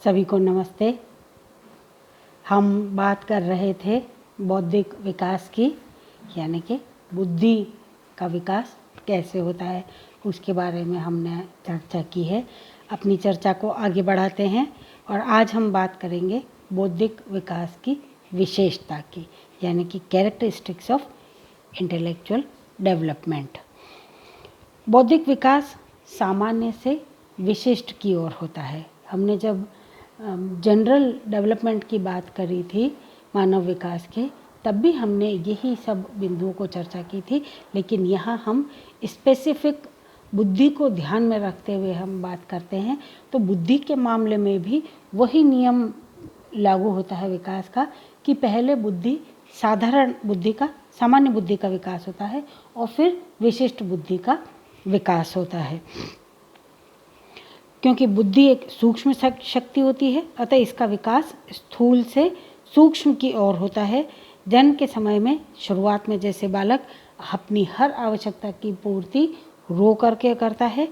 सभी को नमस्ते। हम बात कर रहे थे बौद्धिक विकास की, यानी कि बुद्धि का विकास कैसे होता है, उसके बारे में हमने चर्चा की है। अपनी चर्चा को आगे बढ़ाते हैं और आज हम बात करेंगे बौद्धिक विकास की विशेषता की, यानी कि कैरेक्टरिस्टिक्स ऑफ इंटेलेक्चुअल डेवलपमेंट। बौद्धिक विकास सामान्य से विशिष्ट की ओर होता है। हमने जब जनरल डेवलपमेंट की बात करी थी मानव विकास के, तब भी हमने यही सब बिंदुओं को चर्चा की थी, लेकिन यहाँ हम स्पेसिफिक बुद्धि को ध्यान में रखते हुए हम बात करते हैं। तो बुद्धि के मामले में भी वही नियम लागू होता है विकास का कि पहले बुद्धि सामान्य बुद्धि का विकास होता है और फिर विशिष्ट बुद्धि का विकास होता है। क्योंकि बुद्धि एक सूक्ष्म शक्ति होती है, अतः इसका विकास स्थूल से सूक्ष्म की ओर होता है। जन्म के समय में शुरुआत में जैसे बालक अपनी हर आवश्यकता की पूर्ति रो करके करता है,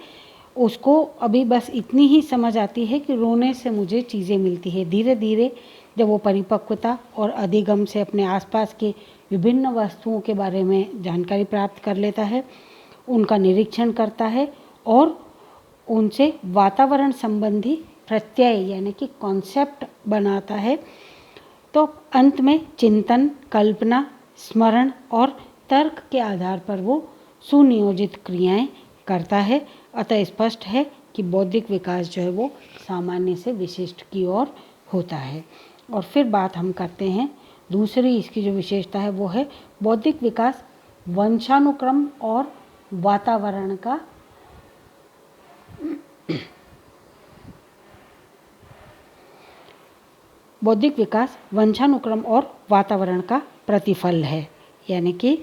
उसको अभी बस इतनी ही समझ आती है कि रोने से मुझे चीज़ें मिलती है। धीरे धीरे जब वो परिपक्वता और अधिगम से अपने आसपास के विभिन्न वस्तुओं के बारे में जानकारी प्राप्त कर लेता है, उनका निरीक्षण करता है और उनसे वातावरण संबंधी प्रत्यय यानी कि कॉन्सेप्ट बनाता है, तो अंत में चिंतन, कल्पना, स्मरण और तर्क के आधार पर वो सुनियोजित क्रियाएं करता है। अतः स्पष्ट है कि बौद्धिक विकास जो है वो सामान्य से विशिष्ट की ओर होता है। और फिर बात हम करते हैं दूसरी इसकी जो विशेषता है वो है बौद्धिक विकास वंशानुक्रम और वातावरण का बौद्धिक विकास वंशानुक्रम और वातावरण का प्रतिफल है, यानी कि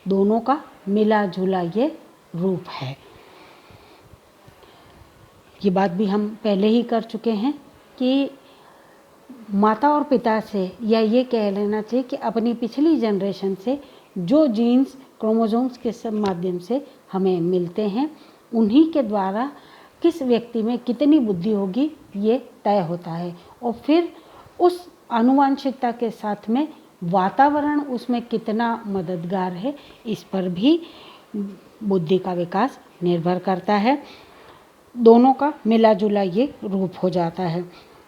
दोनों का मिला जुला ये रूप है। ये बात भी हम पहले ही कर चुके हैं कि माता और पिता से, या ये कह लेना चाहिए कि अपनी पिछली जनरेशन से जो जीन्स क्रोमोसोम्स के माध्यम से हमें मिलते हैं, उन्हीं के द्वारा किस व्यक्ति में कितनी बुद्धि होगी ये तय होता है। और फिर उस आनुवंशिकता के साथ में वातावरण उसमें कितना मददगार है, इस पर भी बुद्धि का विकास निर्भर करता है। दोनों का मिला जुला ये रूप हो जाता है,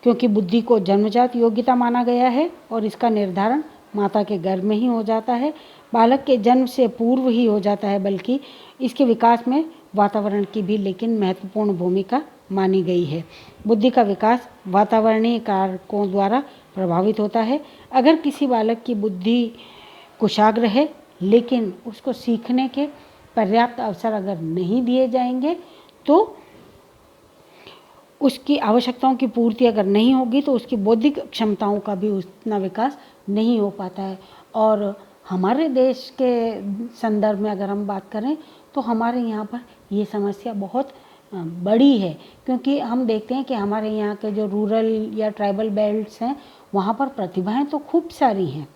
क्योंकि बुद्धि को जन्मजात योग्यता माना गया है और इसका निर्धारण माता के गर्भ में ही हो जाता है। बालक के जन्म से पूर्व ही हो जाता है, बल्कि इसके विकास में वातावरण की भी लेकिन महत्वपूर्ण भूमिका मानी गई है। बुद्धि का विकास वातावरणीय कारकों द्वारा प्रभावित होता है। अगर किसी बालक की बुद्धि कुशाग्र है, लेकिन उसको सीखने के पर्याप्त अवसर अगर नहीं दिए जाएंगे, तो उसकी आवश्यकताओं की पूर्ति अगर नहीं होगी, तो उसकी बौद्धिक क्षमताओं का भी उतना विकास नहीं हो पाता है। और हमारे देश के संदर्भ में अगर हम बात करें, तो हमारे यहाँ पर ये समस्या बहुत बड़ी है, क्योंकि हम देखते हैं कि हमारे यहाँ के जो रूरल या ट्राइबल बेल्ट्स हैं, वहाँ पर प्रतिभाएं तो खूब सारी हैं,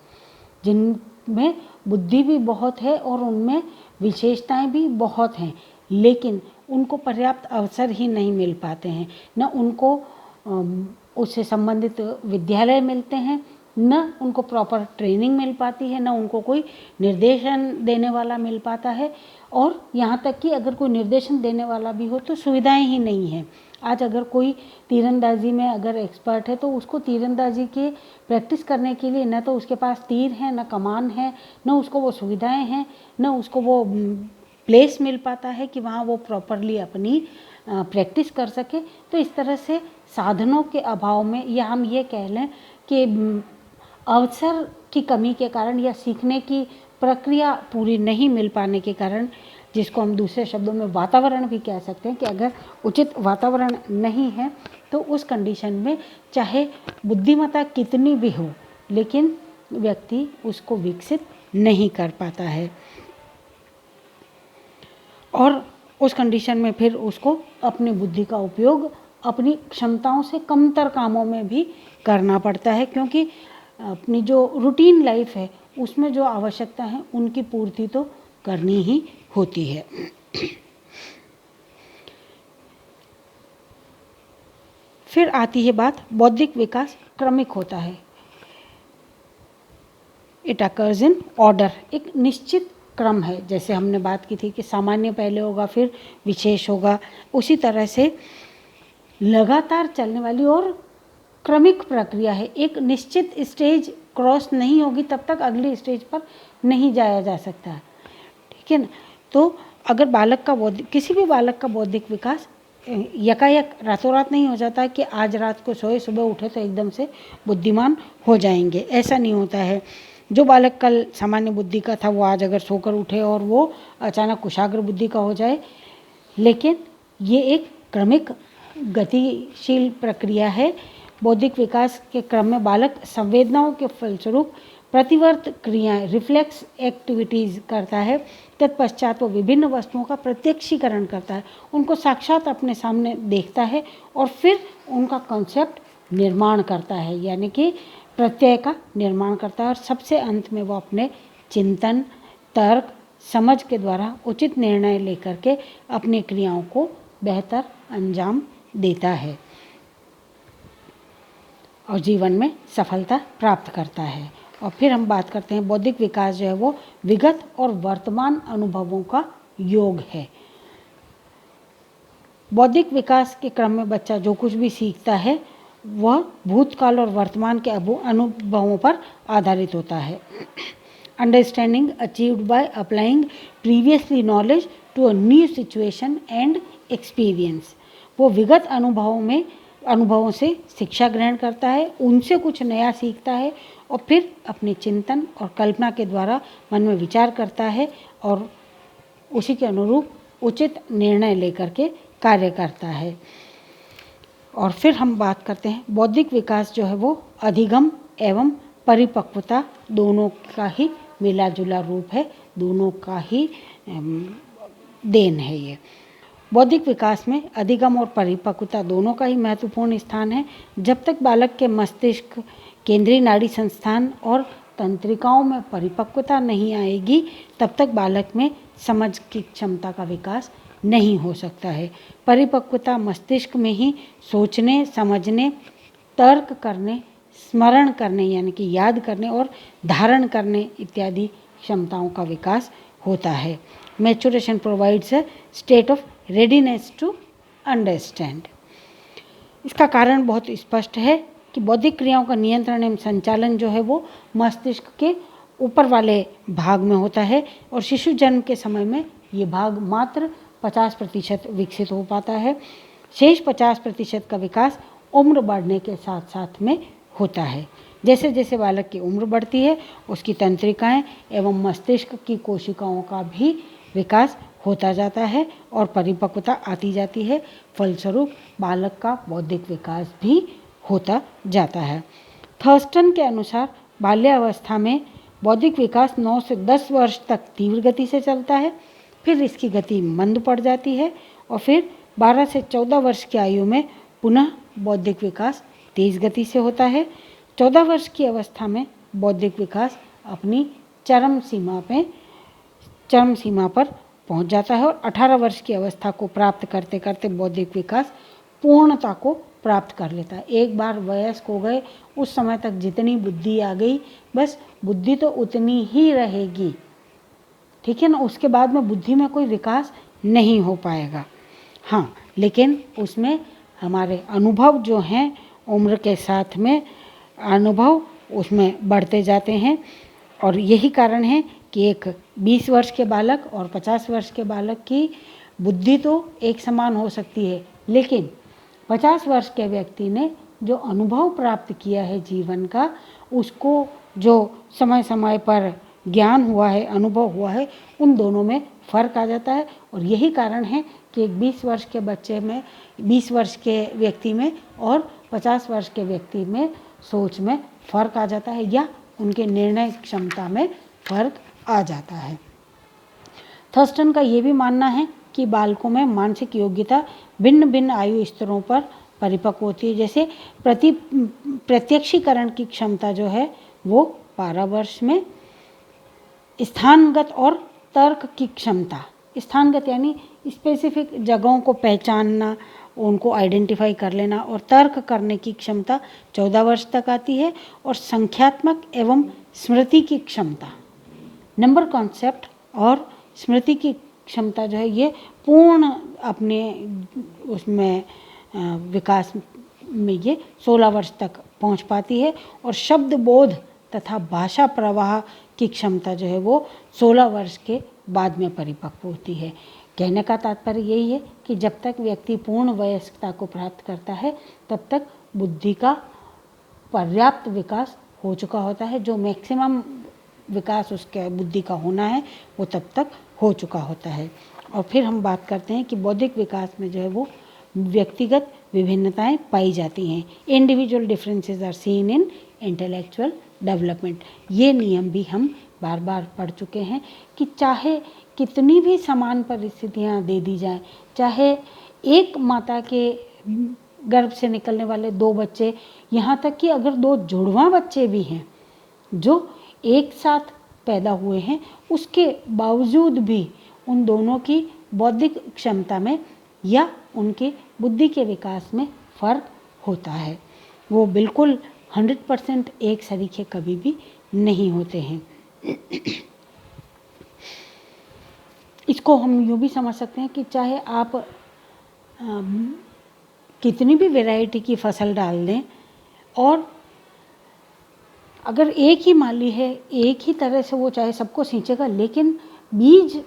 जिनमें बुद्धि भी बहुत है और उनमें विशेषताएं भी बहुत हैं, लेकिन उनको पर्याप्त अवसर ही नहीं मिल पाते हैं। न उनको उससे संबंधित विद्यालय मिलते हैं, न उनको प्रॉपर ट्रेनिंग मिल पाती है, न उनको कोई निर्देशन देने वाला मिल पाता है। और यहाँ तक कि अगर कोई निर्देशन देने वाला भी हो तो सुविधाएं ही नहीं हैं। आज अगर कोई तीरंदाजी में अगर एक्सपर्ट है, तो उसको तीरंदाजी के प्रैक्टिस करने के लिए न तो उसके पास तीर है, न कमान है, न उसको वो सुविधाएं हैं, न उसको वो प्लेस मिल पाता है कि वहाँ वो प्रॉपरली अपनी प्रैक्टिस कर सके। तो इस तरह से साधनों के अभाव में, या हम ये कह लें कि अवसर की कमी के कारण, या सीखने की प्रक्रिया पूरी नहीं मिल पाने के कारण, जिसको हम दूसरे शब्दों में वातावरण भी कह सकते हैं, कि अगर उचित वातावरण नहीं है तो उस कंडीशन में चाहे बुद्धिमत्ता कितनी भी हो, लेकिन व्यक्ति उसको विकसित नहीं कर पाता है। और उस कंडीशन में फिर उसको अपनी बुद्धि का उपयोग अपनी क्षमताओं से कमतर कामों में भी करना पड़ता है, क्योंकि अपनी जो रूटीन लाइफ है उसमें जो आवश्यकता है उनकी पूर्ति तो करनी ही होती है। फिर आती है बात, बौद्धिक विकास क्रमिक होता है। इट अकर्स इन ऑर्डर, एक निश्चित क्रम है। जैसे हमने बात की थी कि सामान्य पहले होगा फिर विशेष होगा, उसी तरह से लगातार चलने वाली और क्रमिक प्रक्रिया है। एक निश्चित स्टेज क्रॉस नहीं होगी तब तक अगली स्टेज पर नहीं जाया जा सकता, ठीक है ना। तो अगर बालक का किसी भी बालक का बौद्धिक विकास यकायक रातों रात नहीं हो जाता है कि आज रात को सोए सुबह उठे तो एकदम से बुद्धिमान हो जाएंगे, ऐसा नहीं होता है। जो बालक कल सामान्य बुद्धि का था वो आज अगर सोकर उठे और वो अचानक कुशाग्र बुद्धि का हो जाए, लेकिन ये एक क्रमिक गतिशील प्रक्रिया है। बौद्धिक विकास के क्रम में बालक संवेदनाओं के फलस्वरूप प्रतिवर्त क्रियाएं, रिफ्लेक्स एक्टिविटीज़ करता है। तत्पश्चात वो विभिन्न वस्तुओं का प्रत्यक्षीकरण करता है, उनको साक्षात अपने सामने देखता है और फिर उनका कॉन्सेप्ट निर्माण करता है, यानी कि प्रत्यय का निर्माण करता है। और सबसे अंत में वो अपने चिंतन, तर्क, समझ के द्वारा उचित निर्णय लेकर के अपनी क्रियाओं को बेहतर अंजाम देता है और जीवन में सफलता प्राप्त करता है। और फिर हम बात करते हैं बौद्धिक विकास जो है वो विगत और वर्तमान अनुभवों का योग है। बौद्धिक विकास के क्रम में बच्चा जो कुछ भी सीखता है वह भूतकाल और वर्तमान के अनुभवों पर आधारित होता है। Understanding achieved by applying previously knowledge to a new situation and experience. वो विगत अनुभवों से शिक्षा ग्रहण करता है, उनसे कुछ नया सीखता है और फिर अपने चिंतन और कल्पना के द्वारा मन में विचार करता है और उसी के अनुरूप उचित निर्णय लेकर के कार्य करता है। और फिर हम बात करते हैं बौद्धिक विकास जो है वो अधिगम एवं परिपक्वता दोनों का ही मिला जुला रूप है, दोनों का ही देन है। ये बौद्धिक विकास में अधिगम और परिपक्वता दोनों का ही महत्वपूर्ण स्थान है। जब तक बालक के मस्तिष्क, केंद्रीय नाड़ी संस्थान और तंत्रिकाओं में परिपक्वता नहीं आएगी तब तक बालक में समझ की क्षमता का विकास नहीं हो सकता है। परिपक्वता मस्तिष्क में ही सोचने, समझने, तर्क करने, स्मरण करने यानी कि याद करने और धारण करने इत्यादि क्षमताओं का विकास होता है। Maturation provides a state of readiness to understand. इसका कारण बहुत स्पष्ट है कि बौद्धिक क्रियाओं का नियंत्रण एवं संचालन जो है वो मस्तिष्क के ऊपर वाले भाग में होता है और शिशु जन्म के समय में ये भाग मात्र 50% विकसित हो पाता है। शेष 50% का विकास उम्र बढ़ने के साथ साथ में होता है। जैसे जैसे बालक की उम्र बढ़ती है उसकी तंत्रिकाएं एवं मस्तिष्क की कोशिकाओं का भी विकास होता जाता है और परिपक्वता आती जाती है। फलस्वरूप बालक का बौद्धिक विकास भी होता जाता है। थर्स्टन के अनुसार बाल्यावस्था में बौद्धिक विकास 9 से 10 वर्ष तक तीव्र गति से चलता है, फिर इसकी गति मंद पड़ जाती है और फिर 12 से 14 वर्ष की आयु में पुनः बौद्धिक विकास तेज गति से होता है। 14 वर्ष की अवस्था में बौद्धिक विकास अपनी चरम सीमा पर पहुंच जाता है और 18 वर्ष की अवस्था को प्राप्त करते करते बौद्धिक विकास पूर्णता को प्राप्त कर लेता है। एक बार वयस्क हो गए उस समय तक जितनी बुद्धि आ गई बस बुद्धि तो उतनी ही रहेगी, ठीक है ना। उसके बाद में बुद्धि में कोई विकास नहीं हो पाएगा। हाँ, लेकिन उसमें हमारे अनुभव जो हैं उम्र के साथ में अनुभव उसमें बढ़ते जाते हैं और यही कारण है कि एक 20 वर्ष के बालक और 50 वर्ष के बालक की बुद्धि तो एक समान हो सकती है, लेकिन 50 वर्ष के व्यक्ति ने जो अनुभव प्राप्त किया है जीवन का, उसको जो समय समय पर ज्ञान हुआ है, अनुभव हुआ है, उन दोनों में फ़र्क आ जाता है। और यही कारण है कि एक 20 वर्ष के बच्चे में, 20 वर्ष के व्यक्ति में और 50 वर्ष के व्यक्ति में सोच में फ़र्क आ जाता है या उनके निर्णय क्षमता में फ़र्क आ जाता है। थर्स्टन का ये भी मानना है कि बालकों में मानसिक योग्यता भिन्न भिन्न आयु स्तरों पर परिपक्व होती है। जैसे प्रत्यक्षीकरण की क्षमता जो है वो 12 वर्ष में, स्थानगत और तर्क की क्षमता, स्थानगत यानी स्पेसिफिक जगहों को पहचानना उनको आइडेंटिफाई कर लेना और तर्क करने की क्षमता 14 वर्ष तक आती है। और संख्यात्मक एवं स्मृति की क्षमता, नंबर कॉन्सेप्ट और स्मृति की क्षमता जो है ये पूर्ण अपने उसमें विकास में ये 16 वर्ष तक पहुंच पाती है। और शब्द बोध तथा भाषा प्रवाह की क्षमता जो है वो 16 वर्ष के बाद में परिपक्व होती है। कहने का तात्पर्य यही है कि जब तक व्यक्ति पूर्ण वयस्कता को प्राप्त करता है तब तक बुद्धि का पर्याप्त विकास हो चुका होता है। जो मैक्सिमम विकास उसके बुद्धि का होना है वो तब तक हो चुका होता है। और फिर हम बात करते हैं कि बौद्धिक विकास में जो है वो व्यक्तिगत विभिन्नताएं पाई जाती हैं। Individual differences are seen in intellectual development. ये नियम भी हम बार बार पढ़ चुके हैं कि चाहे कितनी भी समान परिस्थितियां दे दी जाएं, चाहे एक माता के गर्भ से निकलने वाले 2 बच्चे, यहाँ तक कि अगर 2 जुड़वां बच्चे भी हैं जो एक साथ पैदा हुए हैं, उसके बावजूद भी उन दोनों की बौद्धिक क्षमता में या उनके बुद्धि के विकास में फ़र्क होता है। वो बिल्कुल 100% एक सरीखे कभी भी नहीं होते हैं। इसको हम यूँ भी समझ सकते हैं कि चाहे आप कितनी भी वैरायटी की फसल डाल दें और अगर एक ही माली है, एक ही तरह से वो चाहे सबको सींचेगा, लेकिन बीज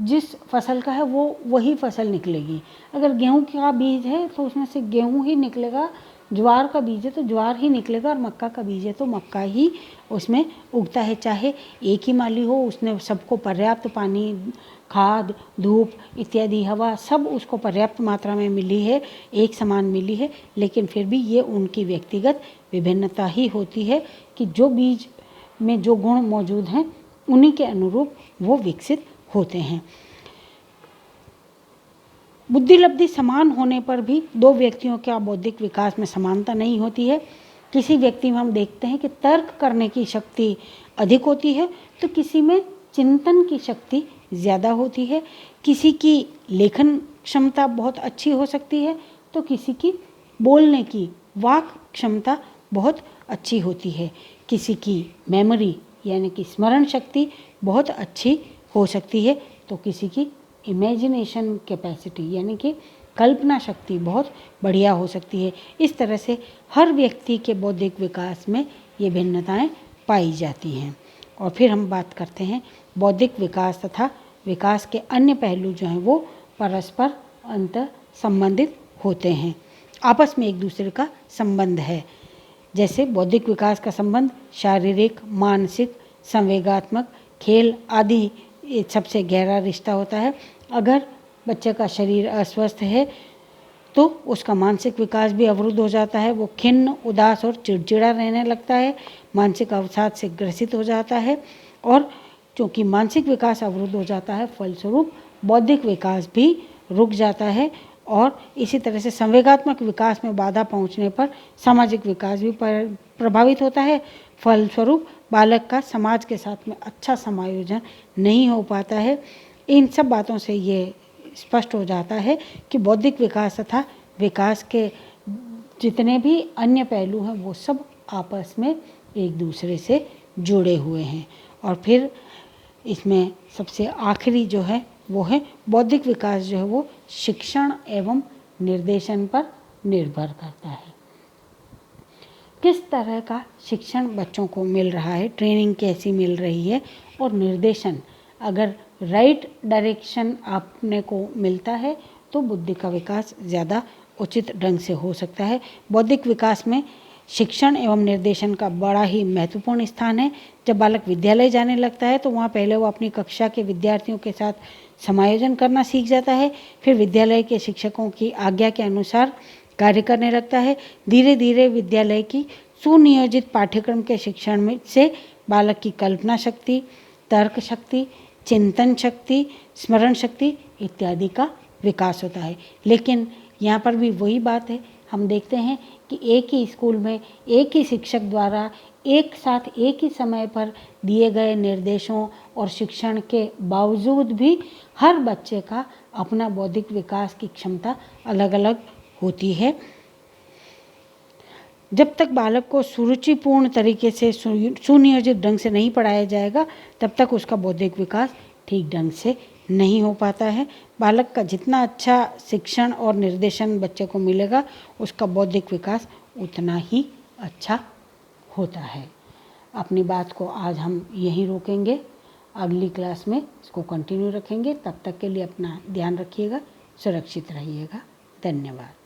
जिस फसल का है वो वही फसल निकलेगी। अगर गेहूं का बीज है तो उसमें से गेहूं ही निकलेगा, ज्वार का बीज है तो ज्वार ही निकलेगा, और मक्का का बीज है तो मक्का ही उसमें उगता है। चाहे एक ही माली हो, उसने सबको पर्याप्त पानी, खाद, धूप इत्यादि, हवा सब उसको पर्याप्त मात्रा में मिली है, एक समान मिली है, लेकिन फिर भी ये उनकी व्यक्तिगत विभिन्नता ही होती है कि जो बीज में जो गुण मौजूद हैं उन्हीं के अनुरूप वो विकसित होते हैं। बुद्धि लब्धि समान होने पर भी 2 व्यक्तियों के बौद्धिक विकास में समानता नहीं होती है। किसी व्यक्ति में हम देखते हैं कि तर्क करने की शक्ति अधिक होती है तो किसी में चिंतन की शक्ति ज़्यादा होती है। किसी की लेखन क्षमता बहुत अच्छी हो सकती है तो किसी की बोलने की वाक क्षमता बहुत अच्छी होती है। किसी की मेमोरी यानी कि स्मरण शक्ति बहुत अच्छी हो सकती है तो किसी की इमेजिनेशन कैपेसिटी यानी कि कल्पना शक्ति बहुत बढ़िया हो सकती है। इस तरह से हर व्यक्ति के बौद्धिक विकास में ये भिन्नताएं पाई जाती हैं। और फिर हम बात करते हैं बौद्धिक विकास तथा विकास के अन्य पहलू जो हैं वो परस्पर अंतर संबंधित होते हैं, आपस में एक दूसरे का संबंध है। जैसे बौद्धिक विकास का संबंध शारीरिक, मानसिक, संवेगात्मक, खेल आदि सबसे गहरा रिश्ता होता है। अगर बच्चे का शरीर अस्वस्थ है तो उसका मानसिक विकास भी अवरुद्ध हो जाता है। वो खिन्न, उदास और चिड़चिड़ा रहने लगता है, मानसिक अवसाद से ग्रसित हो जाता है। और क्योंकि मानसिक विकास अवरुद्ध हो जाता है, फलस्वरूप बौद्धिक विकास भी रुक जाता है। और इसी तरह से संवेगात्मक विकास में बाधा पहुंचने पर सामाजिक विकास भी प्रभावित होता है। फलस्वरूप बालक का समाज के साथ में अच्छा समायोजन नहीं हो पाता है। इन सब बातों से ये स्पष्ट हो जाता है कि बौद्धिक विकास तथा विकास के जितने भी अन्य पहलू हैं वो सब आपस में एक दूसरे से जुड़े हुए हैं। और फिर इसमें सबसे आखिरी जो है वो है बौद्धिक विकास जो है वो शिक्षण एवं निर्देशन पर निर्भर करता है। किस तरह का शिक्षण बच्चों को मिल रहा है, ट्रेनिंग कैसी मिल रही है, और निर्देशन अगर राइट डायरेक्शन आपने को मिलता है तो बुद्धि का विकास ज़्यादा उचित ढंग से हो सकता है। बौद्धिक विकास में शिक्षण एवं निर्देशन का बड़ा ही महत्वपूर्ण स्थान है। जब बालक विद्यालय जाने लगता है तो वहाँ पहले वो अपनी कक्षा के विद्यार्थियों के साथ समायोजन करना सीख जाता है, फिर विद्यालय के शिक्षकों की आज्ञा के अनुसार कार्य करने लगता है। धीरे धीरे विद्यालय की सुनियोजित पाठ्यक्रम के शिक्षण में से बालक की कल्पना शक्ति, तर्क शक्ति, चिंतन शक्ति, स्मरण शक्ति इत्यादि का विकास होता है। लेकिन यहाँ पर भी वही बात है, हम देखते हैं कि एक ही स्कूल में एक ही शिक्षक द्वारा एक साथ एक ही समय पर दिए गए निर्देशों और शिक्षण के बावजूद भी हर बच्चे का अपना बौद्धिक विकास की क्षमता अलग अलग होती है। जब तक बालक को सुरुचिपूर्ण तरीके से सुनियोजित ढंग से नहीं पढ़ाया जाएगा तब तक उसका बौद्धिक विकास ठीक ढंग से नहीं हो पाता है। बालक का जितना अच्छा शिक्षण और निर्देशन बच्चे को मिलेगा उसका बौद्धिक विकास उतना ही अच्छा होता है। अपनी बात को आज हम यहीं रोकेंगे, अगली क्लास में इसको कंटिन्यू रखेंगे। तब तक के लिए अपना ध्यान रखिएगा, सुरक्षित रहिएगा। धन्यवाद।